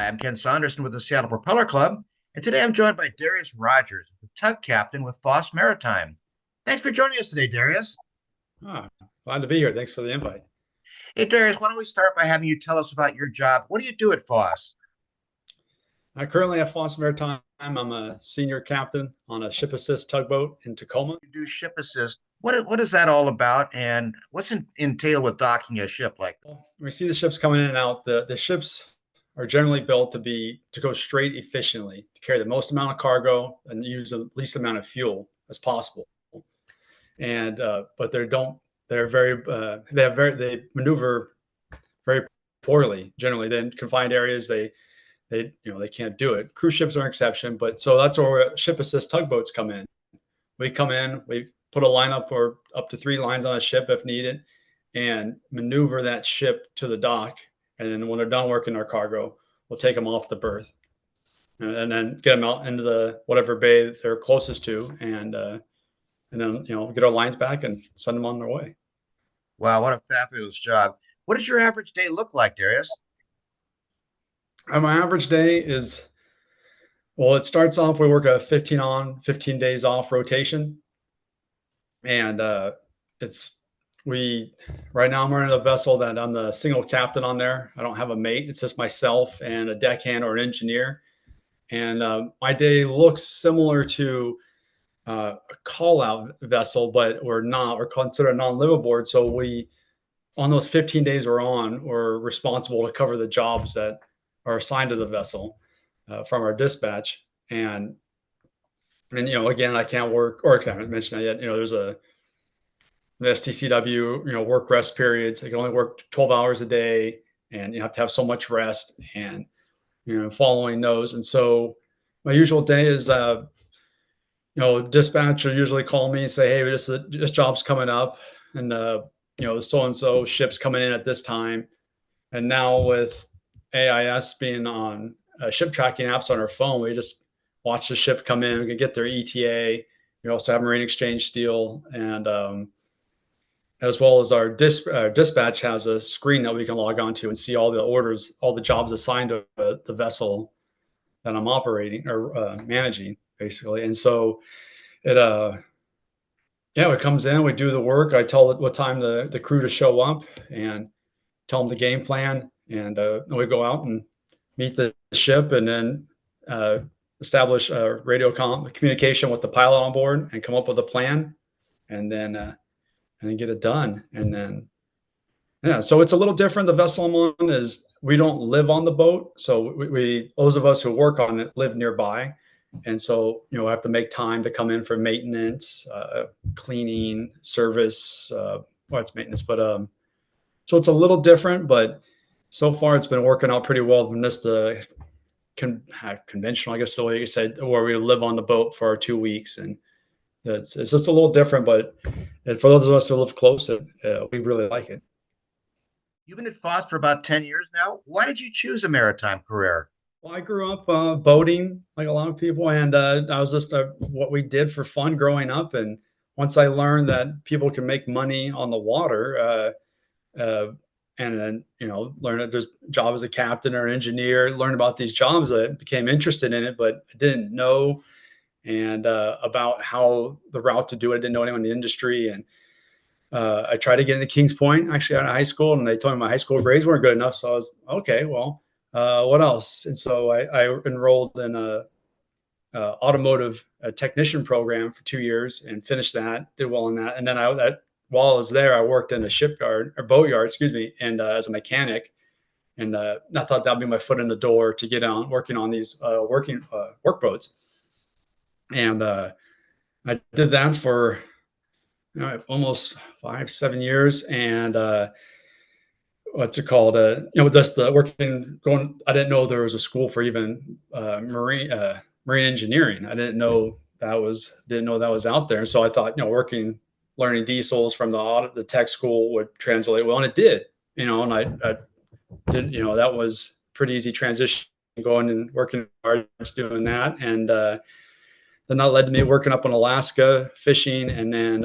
I'm Ken Saunderson with the Seattle Propeller Club, and today I'm joined by Darius Rogers, the tug captain with Foss Maritime. Thanks for joining us today, Darius. Ah, Glad to be here. Thanks for the invite. Hey, Darius, why don't we start by having you tell us about your job? What do you do at Foss? I currently at Foss Maritime. I'm a senior captain on a ship assist tugboat in Tacoma. You do ship assist. What is that all about, and what's entailed with docking a ship like that? We see the ships coming in and out. The ships are generally built to go straight efficiently, to carry the most amount of cargo and use the least amount of fuel as possible. And but they're very they maneuver very poorly generally. Then confined areas they can't do it. Cruise ships are an exception, but so that's where ship assist tugboats come in. We come in, we put a lineup or up to 3 lines on a ship if needed, and maneuver that ship to the dock. And then when they're done working our cargo, we'll take them off the berth and then get them out into the whatever bay that they're closest to, and then get our lines back and send them on their way. Wow, what a fabulous job. What does your average day look like, Darius? My average day is, well, it starts off, we work a 15 on, 15 days off rotation. And it's, we, right now I'm running a vessel that I'm the single captain on there. I don't have a mate. It's just myself and a deckhand or an engineer. And my day looks similar to a call out vessel, but we're considered a non-liveaboard. So on those 15 days we're responsible to cover the jobs that are assigned to the vessel from our dispatch. And again, I can't work, or I haven't mentioned that yet. There's the STCW, work rest periods. I can only work 12 hours a day, and you have to have so much rest, and following those. And so my usual day is, dispatch will usually call me and say, "Hey, this job's coming up, and so and so ship's coming in at this time." And now with AIS being on ship tracking apps on our phone, we just watch the ship come in. We can get their ETA. We also have marine exchange steel, and as well as our dispatch has a screen that we can log on to and see all the orders, all the jobs assigned to the vessel that I'm operating or managing, basically. And so it comes in, we do the work. I tell it what time the crew to show up and tell them the game plan, and then we go out and meet the ship, and then establish radio communication with the pilot on board and come up with a plan, and then get it done. And then so it's a little different. The vessel I'm on is, we don't live on the boat, so we those of us who work on it live nearby, and so I have to make time to come in for maintenance, cleaning, service. Well, it's maintenance, but so it's a little different, but so far it's been working out pretty well. From this the conventional, I guess the way you said, where we live on the boat for our 2 weeks, and it's just a little different. But for those of us who live close, we really like it. You've been at Foss for about 10 years now. Why did you choose a maritime career? Well, I grew up boating like a lot of people, and I was just what we did for fun growing up. And once I learned that people can make money on the water, and then learn that there's a job as a captain or an engineer, learn about these jobs, I became interested in it, but I didn't know about how the route to do it. I didn't know anyone in the industry, and I tried to get into Kings Point actually out of high school, and they told me my high school grades weren't good enough. So I was okay. Well, what else? And so I enrolled in a automotive technician program for 2 years and finished that. Did well in that, and then while I was there, I worked in a shipyard or boatyard, excuse me, and as a mechanic. And I thought that'd be my foot in the door to get on working on these work boats. And I did that for almost 5-7 years. And what's it called? Just the working going. I didn't know there was a school for even marine engineering. I didn't know that was out there. And so I thought, learning diesels from the tech school would translate well, and it did. And I did. That was pretty easy transition, going and working hard, doing that. And then that led to me working up in Alaska, fishing, and then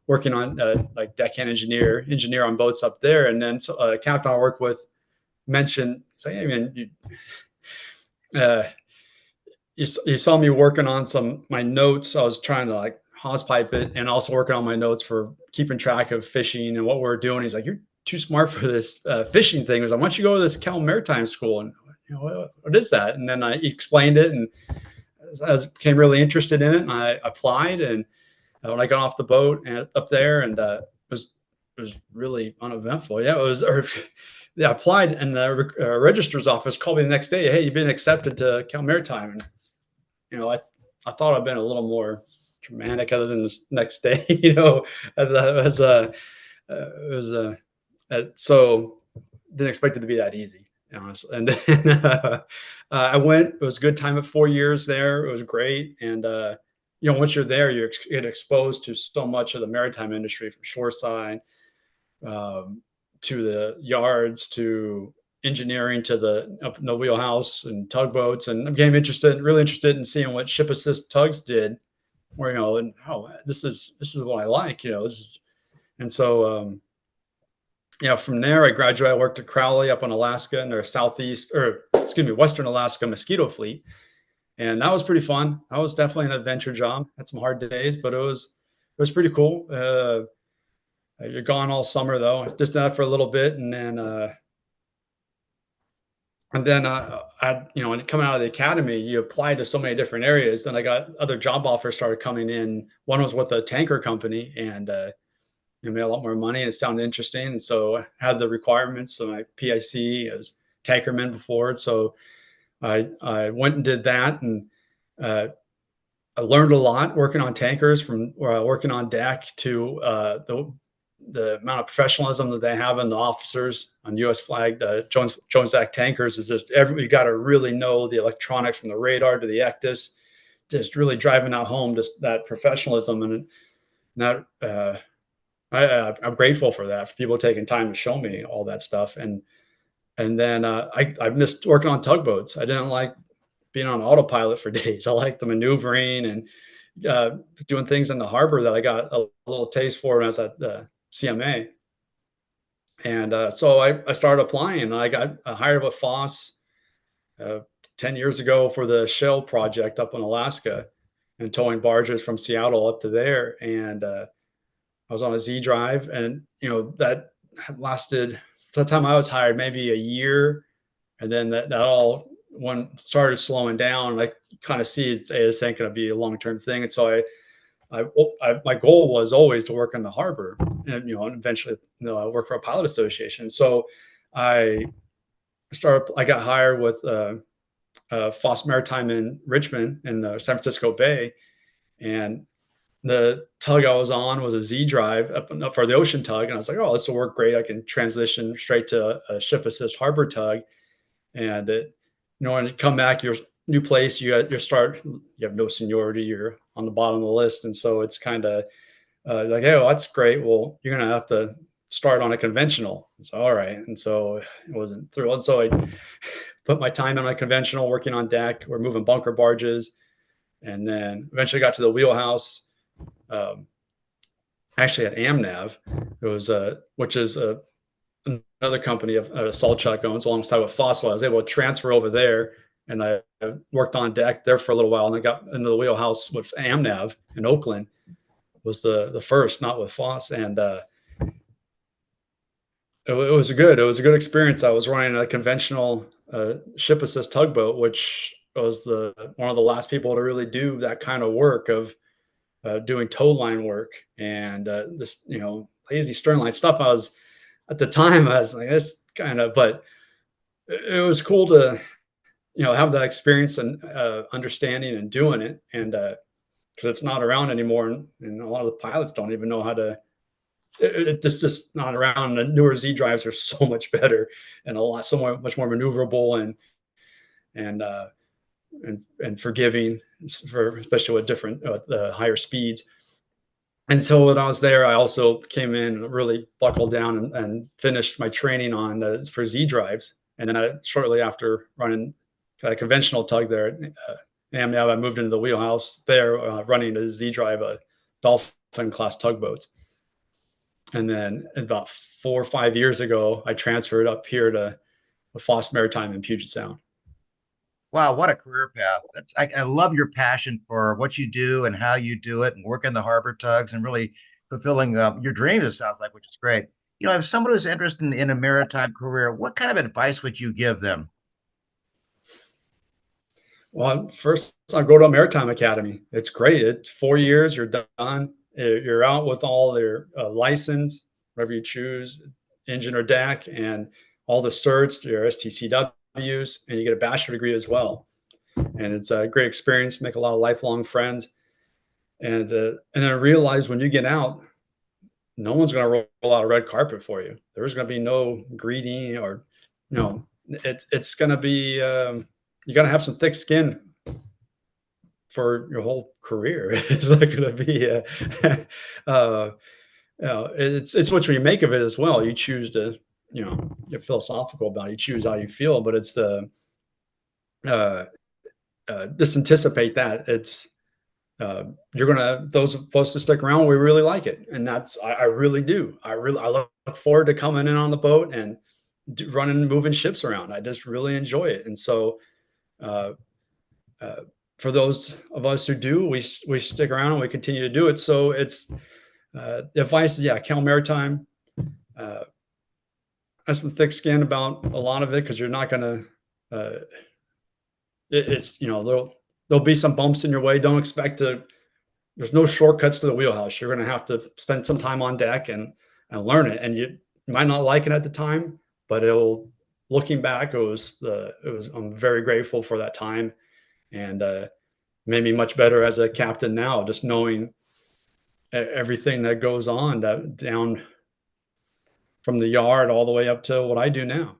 working on like deckhand engineer on boats up there. And then Capt I worked with mentioned, say, "Hey man, uh, you saw me working on my notes. I was trying to like hose pipe it and also working on my notes for keeping track of fishing and what we're doing. He's like, "You're too smart for this fishing thing." He was like, "Why don't you go to this Cal Maritime school?" And what is that? And then he explained it, and I became really interested in it. And I applied, and when I got off the boat and up there, and it was really uneventful. Yeah, it was. Or, yeah, I applied, and the registrar's office called me the next day. "Hey, you've been accepted to Cal Maritime." And I thought I'd been a little more dramatic other than this next day, as it was so didn't expect it to be that easy, honestly. And then I went. It was a good time at 4 years there. It was great, and once you're there, you get exposed to so much of the maritime industry, from shoreside um, to the yards to engineering to the up in the wheelhouse and tugboats, and I became really interested in seeing what ship assist tugs did. Where and this is what I like. This is, and so from there I graduated. I worked at Crowley up in Alaska in their southeast, or excuse me, Western Alaska mosquito fleet, and that was pretty fun. That was definitely an adventure job. Had some hard days, but it was pretty cool. You're gone all summer though, just that for a little bit, and then when coming out of the academy, you apply to so many different areas. Then I got other job offers started coming in. One was with a tanker company, and made a lot more money, and it sounded interesting. And so I had the requirements of my PIC as tankerman before. So I went and did that, and uh, I learned a lot working on tankers, from working on deck to the amount of professionalism that they have in the officers on U.S. flagged Jones Act tankers is just you got to really know the electronics from the radar to the ectis, just really driving that home, just that professionalism. And that I'm grateful for that, for people taking time to show me all that stuff. And then I missed working on tugboats. I didn't like being on autopilot for days. I like the maneuvering and doing things in the harbor that I got a little taste for when I was at the CMA. And so I started applying, and I got hired with Foss uh, 10 years ago for the Shell project up in Alaska, and towing barges from Seattle up to there. And I was on a Z drive, and that lasted, by the time I was hired, maybe a year. And then that all one started slowing down. I kind of see this ain't going to be a long-term thing. And so my goal was always to work in the harbor, and and eventually work for a pilot association. So I I got hired with Foss Maritime in Richmond in the San Francisco Bay, and the tug I was on was a Z drive up for the ocean tug, and I was like, oh, this will work great. I can transition straight to a ship assist harbor tug, and when you come back, your new place, you have no seniority, you're on the bottom of the list, and so it's kind of like, hey, well, that's great. Well, you're gonna have to start on a conventional. So all right, and so it wasn't through. And so I put my time on a conventional, working on deck. We're moving bunker barges, and then eventually got to the wheelhouse. Um, actually, at AmNav, it was which is another company of Saltchuck owns, alongside with Fossil. I was able to transfer over there, and I worked on deck there for a little while, and I got into the wheelhouse with AmNav in Oakland. Was the first, not with Foss, and it was a good experience. I was running a conventional ship assist tugboat, which was one of the last people to really do that kind of work of doing tow line work, and this lazy stern line stuff. I was At the time, I was like, this kind of, but it was cool to have that experience and understanding and doing it, and because it's not around anymore, and a lot of the pilots don't even know how to. It's just not around. The newer Z drives are so much better, and much more maneuverable, and uh, and forgiving, for especially with different the higher speeds. And so when I was there, I also came in and really buckled down and finished my training on for Z drives. And then shortly after running a conventional tug there at I moved into the wheelhouse there, running a Z drive, a Dolphin class tugboat. And then about 4 or 5 years ago, I transferred up here to Foss Maritime in Puget Sound. Wow, what a career path. I love your passion for what you do and how you do it and working the harbor tugs and really fulfilling your dreams, it sounds like, which is great. If someone who's interested in a maritime career, what kind of advice would you give them? Well, first I'll go to a maritime academy. It's great. It's 4 years. You're done. You're out with all their license, whatever you choose, engine or deck, and all the certs, your STCWs, and you get a bachelor degree as well. And it's a great experience. Make a lot of lifelong friends, and then realize when you get out, no one's going to roll out a red carpet for you. There's going to be no greedy or, it's going to be, you got to have some thick skin for your whole career. It's not going to be, uh, it's what you make of it as well. You choose to, get philosophical about it. You choose how you feel, but it's uh, just anticipate that you're gonna those of us that stick around, we really like it, and I really do. I look forward to coming in on the boat and running and moving ships around. I just really enjoy it, and so uh, uh, for those of us who do, we stick around and we continue to do it. So it's the advice, yeah, Cal Maritime. Uh, have some thick skin about a lot of it because you're not gonna. Uh, it's there'll be some bumps in your way. Don't expect to There's no shortcuts to the wheelhouse. You're going to have to spend some time on deck and learn it. And you might not like it at the time, but looking back, I'm very grateful for that time, and made me much better as a captain now, just knowing everything that goes on down from the yard all the way up to what I do now.